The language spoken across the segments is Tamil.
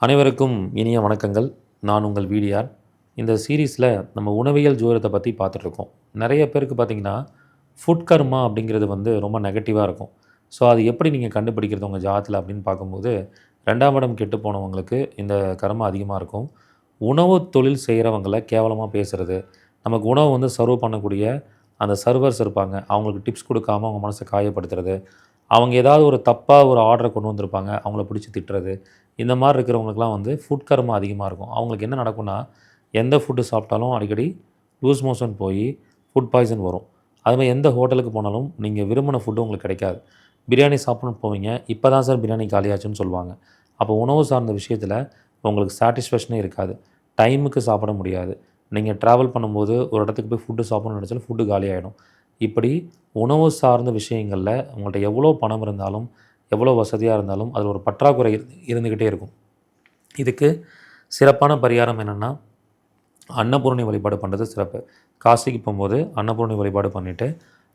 அனைவருக்கும் இனிய வணக்கங்கள். நான் உங்கள் வீடியார். இந்த சீரீஸில் நம்ம உணவியல் ஜோதிடத்தை பற்றி பார்த்துட்ருக்கோம். நிறைய பேருக்கு பார்த்திங்கன்னா, ஃபுட் கர்மா அப்படிங்கிறது ரொம்ப நெகட்டிவாக இருக்கும். ஸோ அது எப்படி நீங்கள் கண்டுபிடிக்கிறது உங்கள் ஜாதகத்தில் அப்படின்னு பார்க்கும்போது, 2ஆம் இடம் கெட்டு போனவங்களுக்கு இந்த கர்மா அதிகமாக இருக்கும். உணவு தொழில் செய்கிறவங்கள கேவலமாக பேசுகிறது, நமக்கு உணவு சர்வ் பண்ணக்கூடிய அந்த சர்வர்ஸ் இருப்பாங்க, அவங்களுக்கு டிப்ஸ் கொடுக்காம அவங்க மனசை காயப்படுத்துறது, அவங்க ஏதாவது ஒரு தப்பாக ஒரு ஆர்டரை கொண்டு வந்திருப்பாங்க, அவங்கள பிடிச்சி திட்டுறது, இந்த மாதிரி இருக்கிறவங்களுக்குலாம் ஃபுட் கர்மா அதிகமாக இருக்கும். அவங்களுக்கு என்ன நடக்கும்னா, எந்த ஃபுட்டு சாப்பிட்டாலும் அடிக்கடி லூஸ் மோஷன் போய் ஃபுட் பாய்சன் வரும். அதுமாதிரி எந்த ஹோட்டலுக்கு போனாலும் நீங்கள் விரும்பின ஃபுட்டு உங்களுக்கு கிடைக்காது. பிரியாணி சாப்பிட்ணுன்னு போவீங்க, இப்போ தான் சார் பிரியாணி காலியாச்சுன்னு சொல்லுவாங்க. அப்போ உணவு சார்ந்த விஷயத்தில் உங்களுக்கு சாட்டிஸ்ஃபேக்ஷனே இருக்காது. டைமுக்கு சாப்பிட முடியாது. நீங்கள் ட்ராவல் பண்ணும்போது ஒரு இடத்துக்கு போய் ஃபுட்டு சாப்பிட்ணுன்னு நினச்சாலும் ஃபுட்டு காலியாகிடும். இப்படி உணவு சார்ந்த விஷயங்களில் உங்கள்கிட்ட எவ்வளோ பணம் இருந்தாலும், எவ்வளோ வசதியாக இருந்தாலும் அதில் ஒரு பற்றாக்குறை இருந்துக்கிட்டே இருக்கும். இதுக்கு சிறப்பான பரிகாரம் என்னென்னா, அன்னபூரணி வழிபாடு பண்ணுறது சிறப்பு. காசிக்கு போகும்போது அன்னபூரணி வழிபாடு பண்ணிவிட்டு,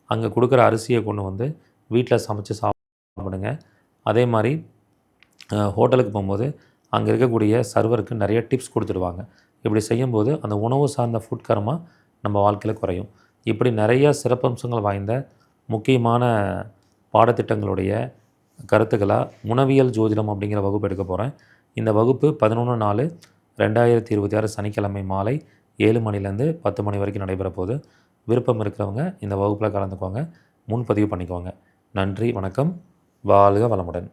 அங்கே கொடுக்குற அரிசியை கொண்டு வீட்டில் சமைச்சு சாப்பிடுங்க. அதே மாதிரி ஹோட்டலுக்கு போகும்போது அங்கே இருக்கக்கூடிய சர்வருக்கு நிறைய டிப்ஸ் கொடுத்துடுவாங்க. இப்படி செய்யும்போது அந்த உணவு சார்ந்த ஃபுட் கர்மா நம்ம வாழ்க்கையில் குறையும். இப்படி நிறைய சிறப்பம்சங்கள் வாய்ந்த முக்கியமான பாடத்திட்டங்களுடைய கருத்துக்களாக உணவியல் ஜோதிடம் அப்படிங்கிற வகுப்பு எடுக்க போகிறேன். இந்த வகுப்பு 11/4/2026 சனிக்கிழமை மாலை 7 மணிலேருந்து 10 மணி வரைக்கும் நடைபெற போகுது. விருப்பம் இருக்கிறவங்க இந்த வகுப்பில் கலந்துக்கோங்க. முன்பதிவு பண்ணிக்கோங்க. நன்றி, வணக்கம். வாழ்க வளமுடன்.